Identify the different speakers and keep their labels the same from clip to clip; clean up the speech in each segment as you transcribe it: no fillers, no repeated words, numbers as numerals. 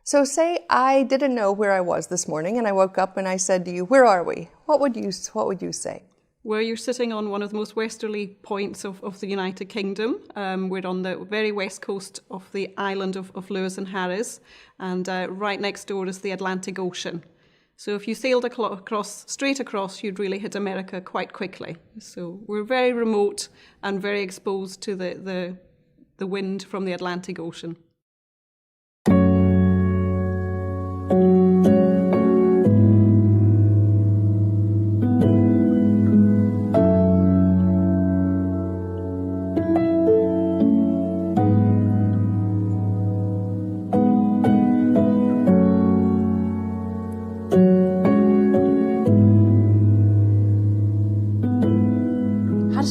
Speaker 1: So say I didn't know where I was this morning and I woke up and I said to you, where are we? What would you say?
Speaker 2: Well, you're sitting on one of the most westerly points of the United Kingdom. We're on the very west coast of the island of Lewis and Harris, and right next door is the Atlantic Ocean. So if you sailed straight across, you'd really hit America quite quickly. So we're very remote and very exposed to the wind from the Atlantic Ocean.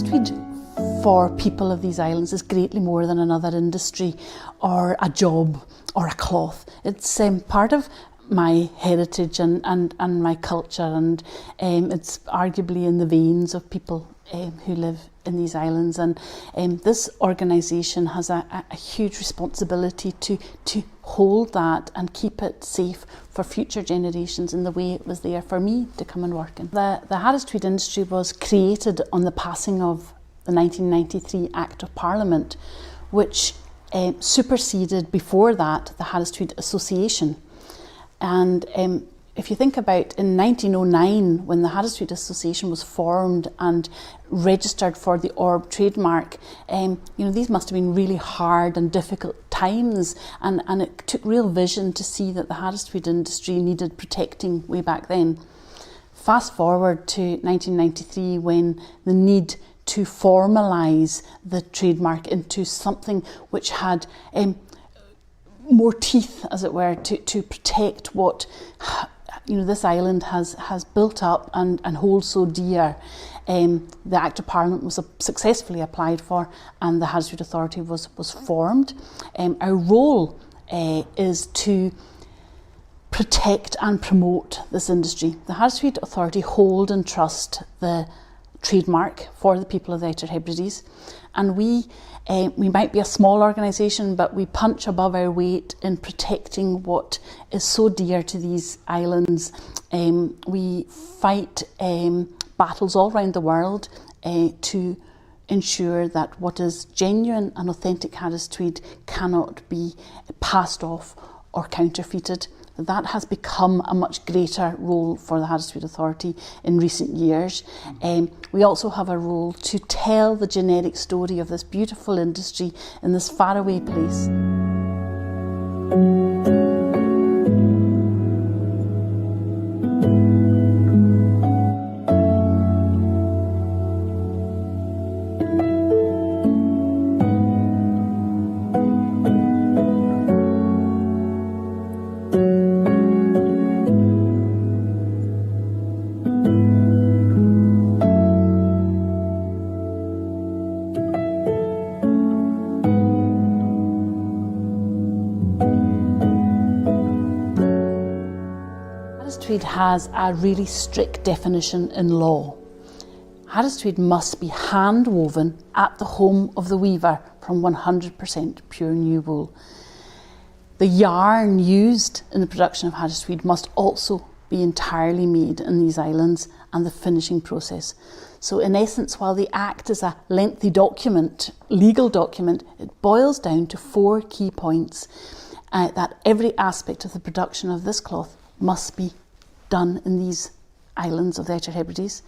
Speaker 3: Tweed for people of these islands is greatly more than another industry or a job or a cloth. It's part of my heritage and my culture, and it's arguably in the veins of people who live in these islands, and this organisation has a huge responsibility to hold that and keep it safe for future generations in the way it was there for me to come and work in. The Harris Tweed industry was created on the passing of the 1993 Act of Parliament, which superseded before that the Harris Tweed Association. And if you think about in 1909, when the Harris Tweed Association was formed and registered for the Orb trademark, these must have been really hard and difficult times, and it took real vision to see that the Harris Tweed industry needed protecting way back then. Fast forward to 1993, when the need to formalise the trademark into something which had more teeth, as it were, to protect what this island has built up and holds so dear. The Act of Parliament was successfully applied for, and the Harris Tweed Authority was formed. Our role is to protect and promote this industry. The Harris Tweed Authority hold and trust the trademark for the people of the Outer Hebrides, and we might be a small organisation, but we punch above our weight in protecting what is so dear to these islands. We fight battles all around the world to ensure that what is genuine and authentic Harris Tweed cannot be passed off or counterfeited. That has become a much greater role for the Harris Tweed Authority in recent years. We also have a role to tell the generic story of this beautiful industry in this faraway place. Tweed has a really strict definition in law. Harris Tweed must be hand woven at the home of the weaver from 100% pure new wool. The yarn used in the production of Harris Tweed must also be entirely made in these islands, and the finishing process. So in essence, while the Act is a lengthy document, legal document, it boils down to 4 key points that every aspect of the production of this cloth must be done in these islands of the Outer Hebrides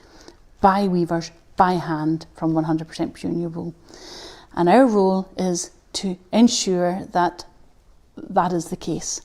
Speaker 3: by weavers, by hand, from 100% pure new wool. And our role is to ensure that that is the case.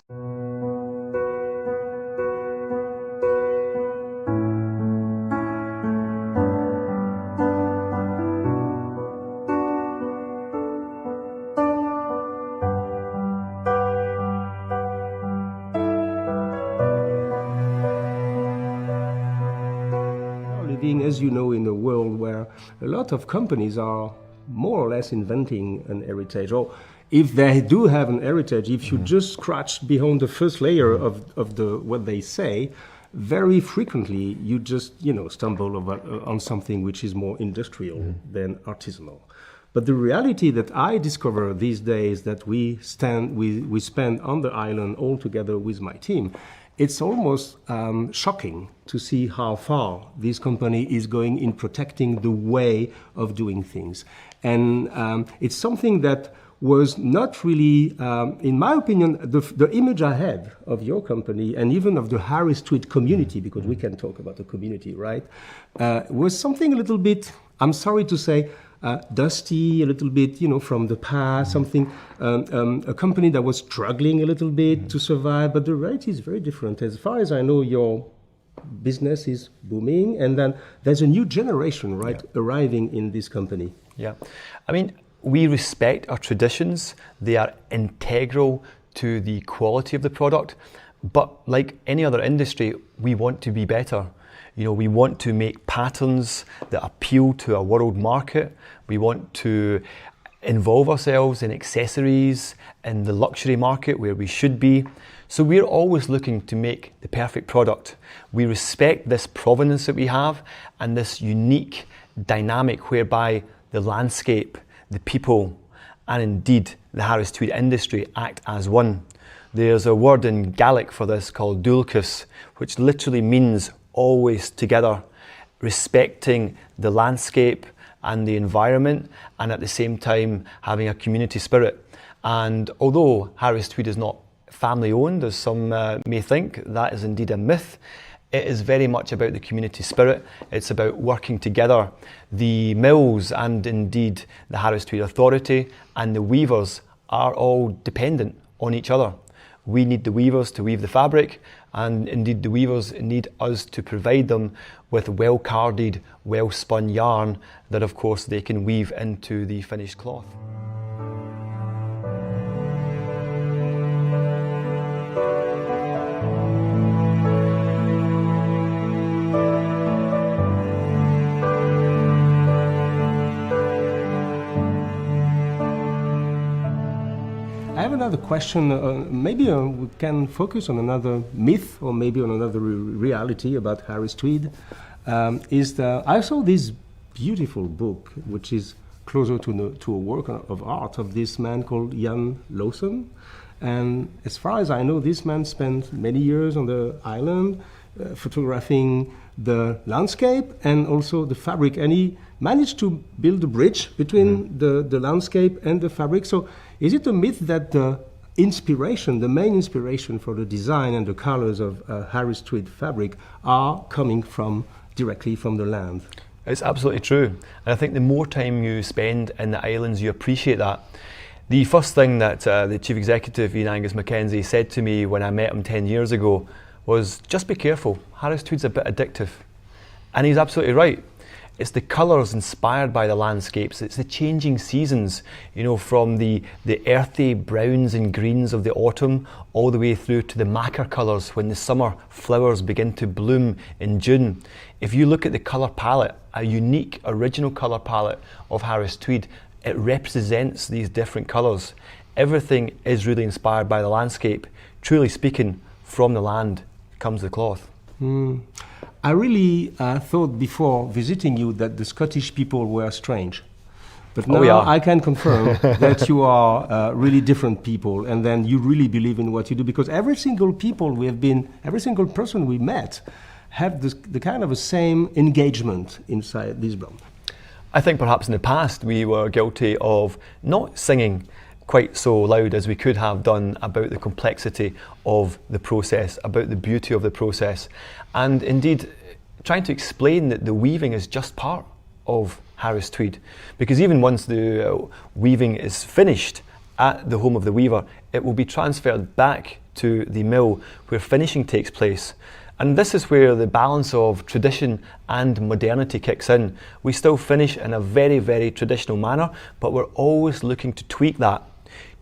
Speaker 4: As you know, in a world where a lot of companies are more or less inventing an heritage, or if they do have an heritage, if you just scratch behind the first layer of what they say, very frequently you just stumble on something which is more industrial than artisanal. But the reality that I discover these days that we spend on the island all together with my team, it's almost shocking to see how far this company is going in protecting the way of doing things. And it's something that was not really, in my opinion, the image I had of your company and even of the Harris Tweed community, because we can talk about the community, right, was something a little bit, I'm sorry to say, dusty, a little bit, from the past, something, a company that was struggling a little bit to survive, but the reality is very different. As far as I know, your business is booming, and then there's a new generation, right, arriving in this company.
Speaker 5: Yeah, I mean, we respect our traditions. They are integral to the quality of the product, but like any other industry, we want to be better. We want to make patterns that appeal to a world market. We want to involve ourselves in accessories in the luxury market where we should be. So we're always looking to make the perfect product. We respect this provenance that we have and this unique dynamic whereby the landscape, the people, and indeed the Harris Tweed industry act as one. There's a word in Gaelic for this called dúlcas, which literally means always together, respecting the landscape and the environment, and at the same time having a community spirit. And although Harris Tweed is not family owned, as some may think, that is indeed a myth. It is very much about the community spirit. It's about working together. The mills and indeed the Harris Tweed Authority and the weavers are all dependent on each other. We need the weavers to weave the fabric, and indeed the weavers need us to provide them with well-carded, well-spun yarn that of course they can weave into the finished cloth.
Speaker 4: I have another question. Maybe we can focus on another myth or maybe on another reality about Harris Tweed. I saw this beautiful book, which is closer to a work of art of this man called Jan Lawson. And as far as I know, this man spent many years on the island photographing the landscape and also the fabric. And he managed to build a bridge between the landscape and the fabric. So is it a myth that the main inspiration for the design and the colors of Harris Tweed fabric are coming directly from the land?
Speaker 5: It's absolutely true. And I think the more time you spend in the islands, you appreciate that. The first thing that the Chief Executive, Ian Angus Mackenzie, said to me when I met him 10 years ago was, just be careful, Harris Tweed's a bit addictive. And he's absolutely right. It's the colours inspired by the landscapes, it's the changing seasons, from the earthy browns and greens of the autumn all the way through to the maca colours when the summer flowers begin to bloom in June. If you look at the colour palette, a unique original colour palette of Harris Tweed, it represents these different colours. Everything is really inspired by the landscape. Truly speaking, from the land comes the cloth.
Speaker 4: I really thought before visiting you that the Scottish people were strange. But now I can confirm that you are really different people, and then you really believe in what you do, because every single person we met have the kind of the same engagement inside this brand.
Speaker 5: I think perhaps in the past we were guilty of not singing quite so loud as we could have done about the complexity of the process, about the beauty of the process, and indeed trying to explain that the weaving is just part of Harris Tweed, because even once the weaving is finished at the home of the weaver, it will be transferred back to the mill where finishing takes place. And this is where the balance of tradition and modernity kicks in. We still finish in a very, very traditional manner, but we're always looking to tweak that.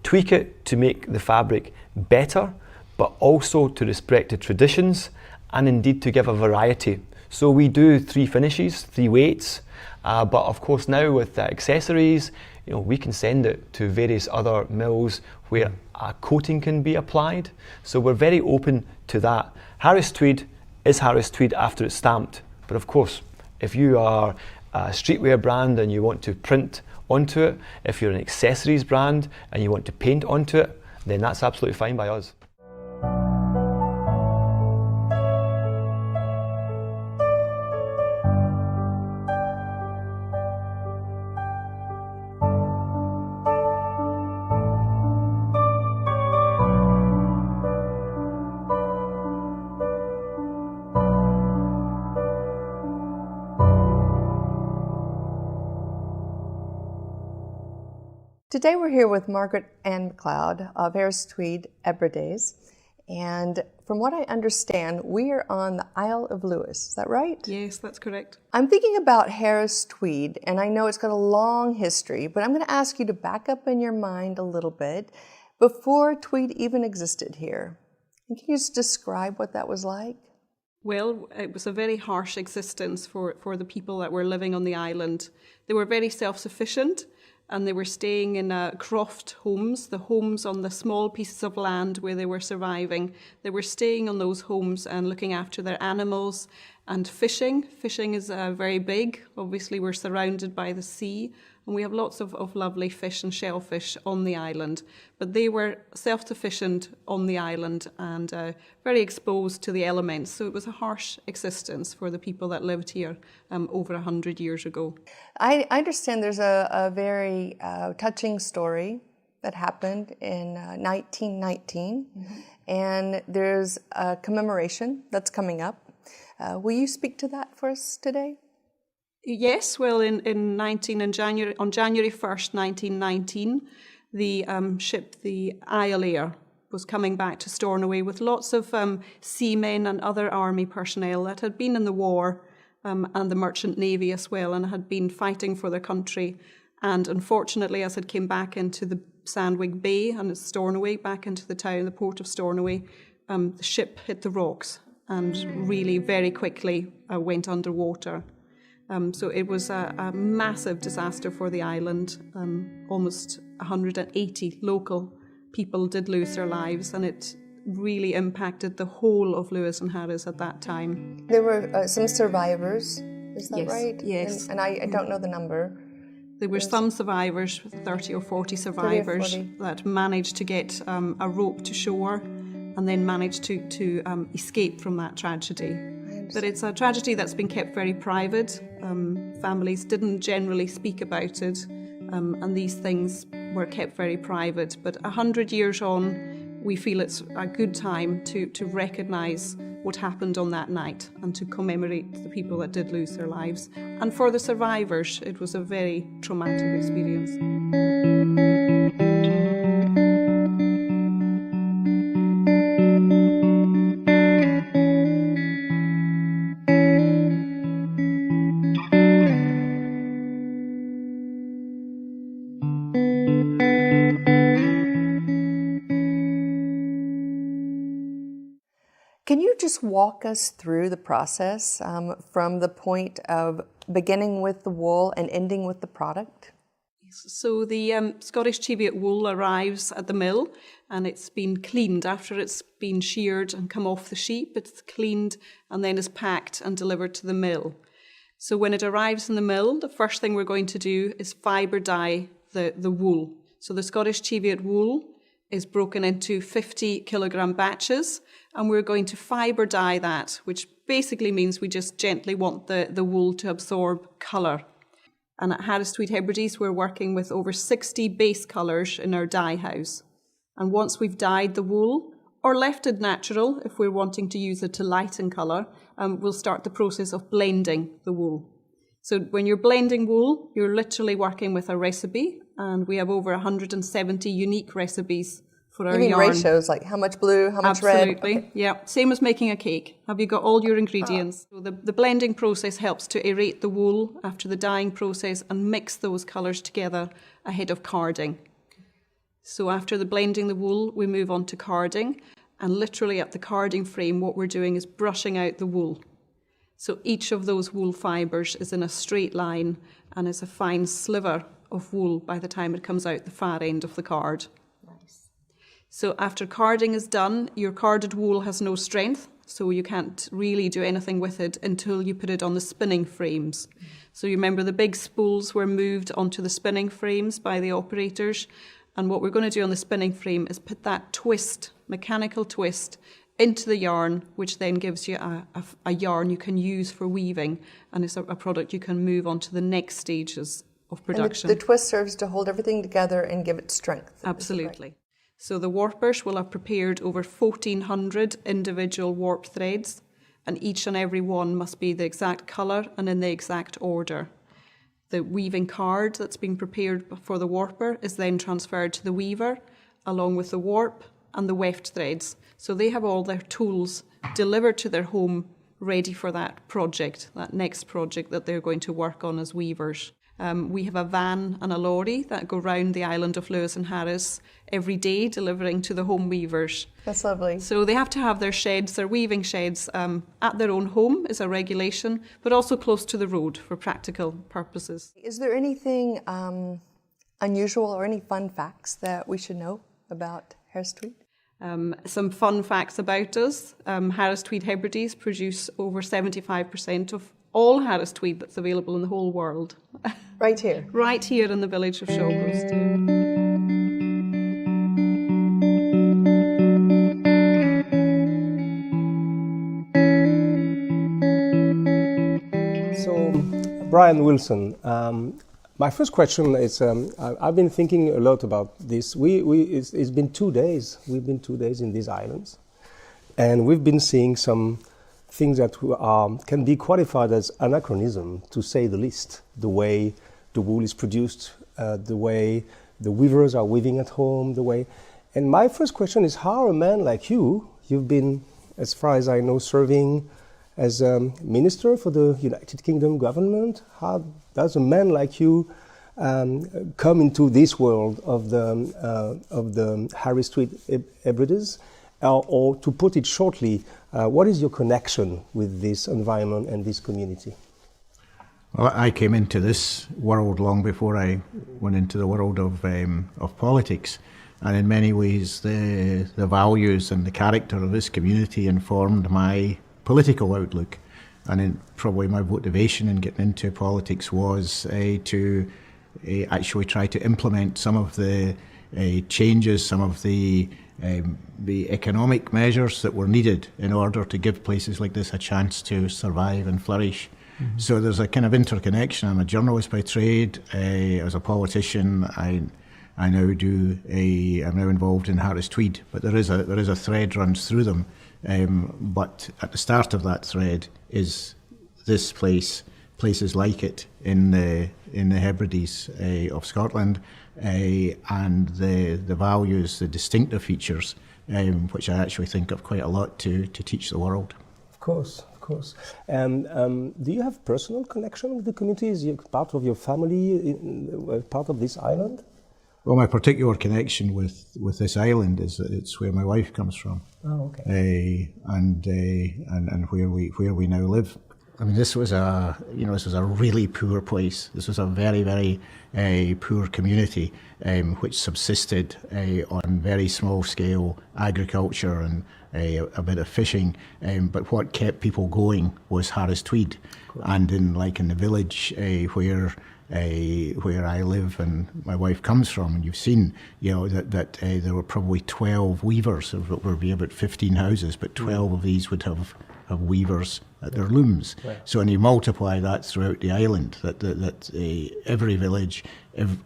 Speaker 5: Tweak it to make the fabric better, but also to respect the traditions and indeed to give a variety. So we do 3 finishes, 3 weights, but of course now with the accessories, we can send it to various other mills where a coating can be applied. So we're very open to that. Harris Tweed is Harris Tweed after it's stamped. But of course, if you are a streetwear brand and you want to print onto it. If you're an accessories brand and you want to paint onto it, then that's absolutely fine by us.
Speaker 1: Today we're here with Margaret Ann McLeod of Harris Tweed Hebrides, and from what I understand, we are on the Isle of Lewis. Is that right?
Speaker 2: Yes, that's correct.
Speaker 1: I'm thinking about Harris Tweed, and I know it's got a long history, but I'm going to ask you to back up in your mind a little bit before Tweed even existed here. And can you just describe what that was like?
Speaker 2: Well, it was a very harsh existence for the people that were living on the island. They were very self-sufficient, and they were staying in croft homes, the homes on the small pieces of land where they were surviving. They were staying on those homes and looking after their animals and fishing. Fishing is very big. Obviously, we're surrounded by the sea, and we have lots of lovely fish and shellfish on the island. But they were self-sufficient on the island and very exposed to the elements. So it was a harsh existence for the people that lived here over 100 years ago.
Speaker 1: I understand there's a very touching story that happened in 1919, and there's a commemoration that's coming up. Will you speak to that for us today?
Speaker 2: Yes, well, on January 1st, 1919, the ship, the Isle Air, was coming back to Stornoway with lots of seamen and other army personnel that had been in the war and the merchant navy as well, and had been fighting for their country. And unfortunately, as it came back into the Sandwich Bay and Stornoway, back into the town, the port of Stornoway, the ship hit the rocks and really very quickly went underwater. So it was a massive disaster for the island. Almost 180 local people did lose their lives, and it really impacted the whole of Lewis and Harris at that time.
Speaker 1: There were some survivors, is that
Speaker 2: Yes,
Speaker 1: right?
Speaker 2: yes.
Speaker 1: And I don't know the number.
Speaker 2: There were some survivors, 30 or 40 survivors,
Speaker 1: 40.
Speaker 2: that managed to get a rope to shore and then managed to escape from that tragedy. But it's a tragedy that's been kept very private. Families didn't generally speak about it, and these things were kept very private. But 100 years on, we feel it's a good time to recognise what happened on that night and to commemorate the people that did lose their lives. And for the survivors, it was a very traumatic experience.
Speaker 1: Can you just walk us through the process from the point of beginning with the wool and ending with the product?
Speaker 2: So the Scottish Cheviot wool arrives at the mill, and it's been cleaned after it's been sheared and come off the sheep. It's cleaned and then is packed and delivered to the mill. So when it arrives in the mill, the first thing we're going to do is fibre dye the wool. So the Scottish Cheviot wool is broken into 50 kilogram batches, and we're going to fibre dye that, which basically means we just gently want the wool to absorb colour. And at Harris Tweed Hebrides, we're working with over 60 base colours in our dye house. And once we've dyed the wool, or left it natural if we're wanting to use it to lighten colour, we'll start the process of blending the wool. So when you're blending wool, you're literally working with a recipe, and we have over 170 unique recipes for our
Speaker 1: You mean
Speaker 2: yarn.
Speaker 1: ratios, like how much blue, how much red?
Speaker 2: Absolutely,
Speaker 1: Okay.
Speaker 2: yeah. Same as making a cake. Have you got all your ingredients? So the blending process helps to aerate the wool after the dyeing process and mix those colours together ahead of carding. So after the blending the wool, we move on to carding, and literally at the carding frame, what we're doing is brushing out the wool. So each of those wool fibres is in a straight line and is a fine sliver of wool by the time it comes out the far end of the card. So after carding is done, your carded wool has no strength, so you can't really do anything with it until you put it on the spinning frames. So you remember the big spools were moved onto the spinning frames by the operators, and what we're going to do on the spinning frame is put that twist, mechanical twist, into the yarn, which then gives you a yarn you can use for weaving, and it's a product you can move on to the next stages of production.
Speaker 1: And the twist serves to hold everything together and give it strength.
Speaker 2: Absolutely. Right? So the warpers will have prepared over 1,400 individual warp threads, and each and every one must be the exact colour and in the exact order. The weaving card that's been prepared for the warper is then transferred to the weaver, along with the warp and the weft threads. So they have all their tools delivered to their home, ready for that project, that next project that they're going to work on as weavers. We have a van and a lorry that go round the island of Lewis and Harris every day, delivering to the home weavers.
Speaker 1: That's lovely.
Speaker 2: So they have to have their sheds, their weaving sheds, at their own home is a regulation, but also close to the road for practical purposes.
Speaker 1: Is there anything unusual or any fun facts that we should know about Harris Tweed?
Speaker 2: Some fun facts about us. Harris Tweed Hebrides produce over 75% of all Harris Tweed that's available in the whole world.
Speaker 1: Right here?
Speaker 2: Right here in the village of Shawgrost.
Speaker 4: So, Brian Wilson, my first question is, I've been thinking a lot about this. It's been 2 days. We've been 2 days in these islands, and we've been seeing some things that can be qualified as anachronism, to say the least. The way the wool is produced, the way the weavers are weaving at home, the way. And my first question is, how a man like you've been, as far as I know, serving as a minister for the United Kingdom government. How does a man like you come into this world of the Harris Tweed Hebrides? Or to put it shortly, what is your connection with this environment and this community?
Speaker 6: Well, I came into this world long before I went into the world of politics, and in many ways the values and the character of this community informed my political outlook. And probably my motivation in getting into politics was to actually try to implement some of the changes, some of the economic measures that were needed in order to give places like this a chance to survive and flourish. Mm-hmm. So there's a kind of interconnection. I'm a journalist by trade. As a politician, I'm now involved in Harris Tweed, but there is a thread runs through them. But at the start of that thread is this place, places like it in the Hebrides of Scotland, and the values, the distinctive features, which I actually think have quite a lot to teach the world.
Speaker 4: Of course. And do you have personal connection with the community? Is you part of your family, part of this island?
Speaker 6: Well, my particular connection with this island is it's where my wife comes from.
Speaker 4: Oh, okay.
Speaker 6: And where we now live. I mean, this was a really poor place. This was a very, very poor community, which subsisted on very small scale agriculture and a bit of fishing. But what kept people going was Harris Tweed, cool. And in the village where I live and my wife comes from, and you've seen, that there were probably 12 weavers. There would be about 15 houses, but 12 of these would have weavers at their looms. Right. So when you multiply that throughout the island, that every village,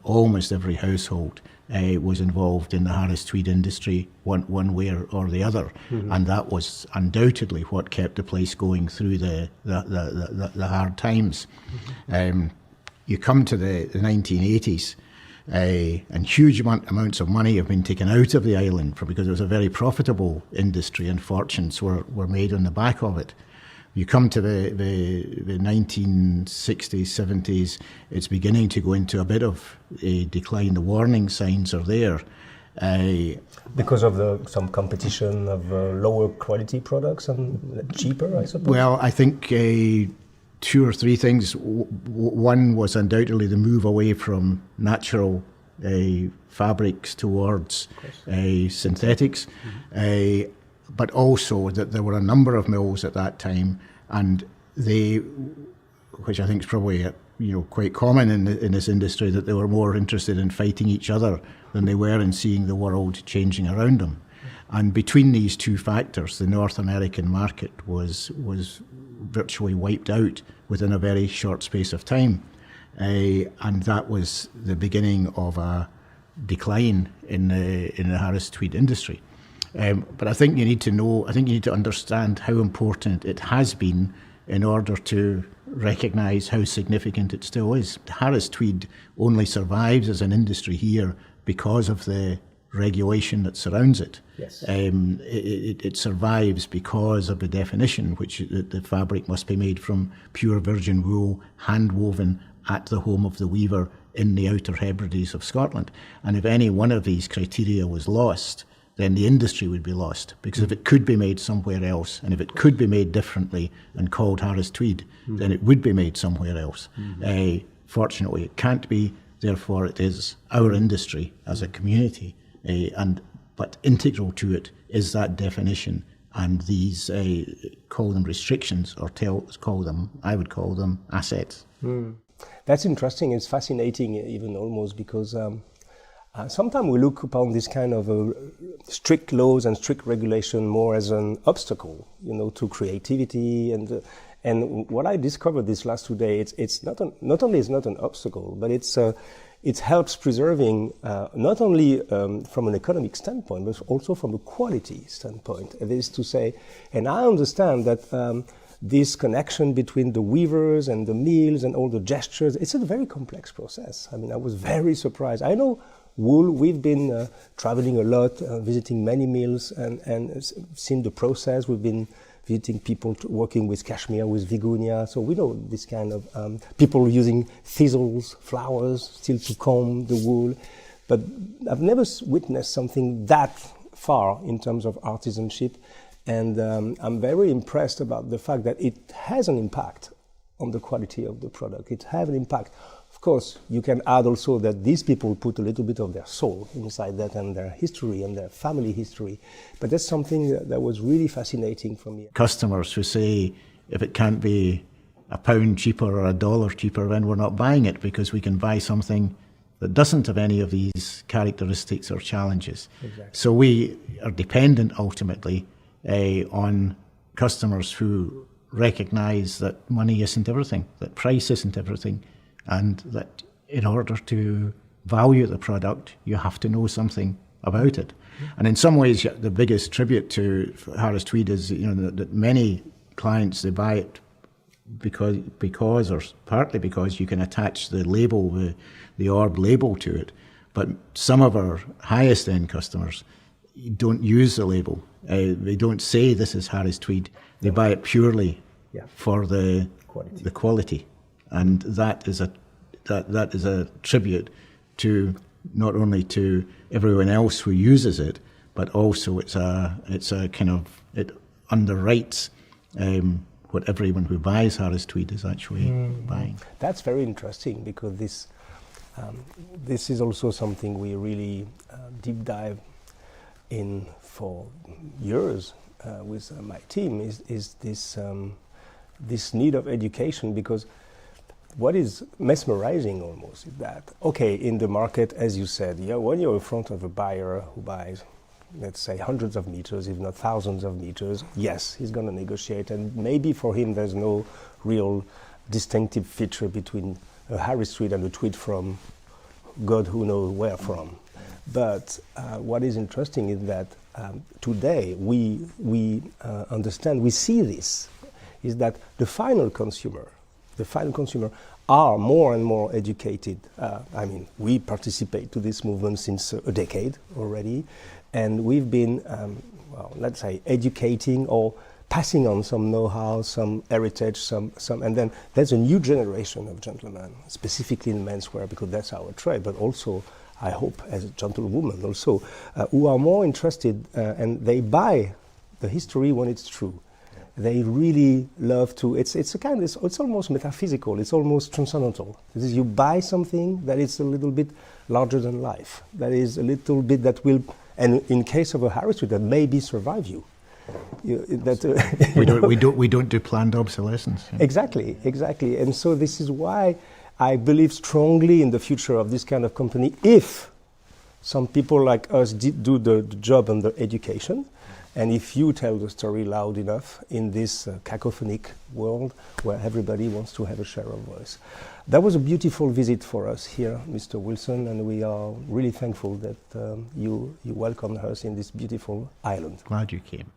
Speaker 6: almost every household was involved in the Harris Tweed industry one way or the other. Mm-hmm. And that was undoubtedly what kept the place going through the hard times. Mm-hmm. You come to the 1980s, and huge amounts of money have been taken out of the island because it was a very profitable industry, and fortunes were made on the back of it. You come to the 1960s, 70s, it's beginning to go into a bit of a decline. The warning signs are there.
Speaker 4: Because of some competition of lower quality products and cheaper, I suppose?
Speaker 6: Well, I think 2 or 3 things. One was undoubtedly the move away from natural fabrics towards synthetics. Mm-hmm. but also that there were a number of mills at that time, and they, which I think is probably quite common in this industry, that they were more interested in fighting each other than they were in seeing the world changing around them. And between these two factors, the North American market was virtually wiped out within a very short space of time. And that was the beginning of a decline in the Harris Tweed industry. But I think you need to understand how important it has been in order to recognise how significant it still is. Harris Tweed only survives as an industry here because of the regulation that surrounds it.
Speaker 4: Yes.
Speaker 6: It survives because of the definition, which the fabric must be made from pure virgin wool, hand-woven at the home of the weaver in the Outer Hebrides of Scotland. And if any one of these criteria was lost, then the industry would be lost. Because if it could be made somewhere else, and if it could be made differently and called Harris Tweed, then it would be made somewhere else. Fortunately, it can't be. Therefore, it is our industry as a community. But integral to it is that definition and these, call them restrictions, or I would call them assets.
Speaker 4: That's interesting. It's fascinating, even almost, because sometimes we look upon this kind of strict laws and strict regulation more as an obstacle, to creativity. And what I discovered this last 2 days, it's not only it's not an obstacle, but it helps preserving not only from an economic standpoint, but also from a quality standpoint. That is to say, and I understand that this connection between the weavers and the mills and all the gestures, it's a very complex process. I mean, I was very surprised. I know wool, we've been traveling a lot, visiting many mills and seen the process. We've been visiting people working with cashmere, with Vigunia. So we know this kind of people using thistles, flowers, still to comb the wool. But I've never witnessed something that far in terms of artisanship. And I'm very impressed about the fact that it has an impact on the quality of the product. It has an impact. Of course, you can add also that these people put a little bit of their soul inside that, and their history and their family history. But that's something that was really fascinating for me.
Speaker 6: Customers who say, if it can't be £1 cheaper or $1 cheaper, then we're not buying it, because we can buy something that doesn't have any of these characteristics or challenges.
Speaker 4: Exactly.
Speaker 6: So we are dependent ultimately on customers who recognise that money isn't everything, that price isn't everything, and that in order to value the product, you have to know something about it. And in some ways, the biggest tribute to Harris Tweed is, that many clients, they buy it because or partly because you can attach the label, the orb label to it. But some of our highest end customers don't use the label. They don't say this is Harris Tweed. They buy it purely for the quality. And that is a tribute to not only to everyone else who uses it, but also it's a kind of, it underwrites what everyone who buys Harris Tweed is actually buying.
Speaker 4: That's very interesting, because this is also something we really deep dive in for years with my team, is this need of education. Because what is mesmerizing almost is that, okay, in the market, as you said, when you're in front of a buyer who buys, let's say, hundreds of meters, if not thousands of meters, yes, he's going to negotiate. And maybe for him, there's no real distinctive feature between a Harris Tweed and a Tweed from God who knows where from. But what is interesting is that today we understand, we see this, is that the final consumer are more and more educated. I mean, we participate to this movement since a decade already, and we've been, let's say, educating or passing on some know-how, some heritage, some, and then there's a new generation of gentlemen, specifically in menswear, because that's our trade, but also, I hope, as a gentlewoman also, who are more interested, and they buy the history when it's true. They really love to, it's almost metaphysical, it's almost transcendental. This is, you buy something that is a little bit larger than life, that is a little bit that will, and in case of a Harris Tweed, that maybe survive you.
Speaker 6: We don't do planned obsolescence.
Speaker 4: Exactly. And so this is why I believe strongly in the future of this kind of company if some people like us do the job and the education, and if you tell the story loud enough in this cacophonic world where everybody wants to have a share of voice. That was a beautiful visit for us here, Mr. Wilson, and we are really thankful that you welcomed us in this beautiful island.
Speaker 6: Glad you came.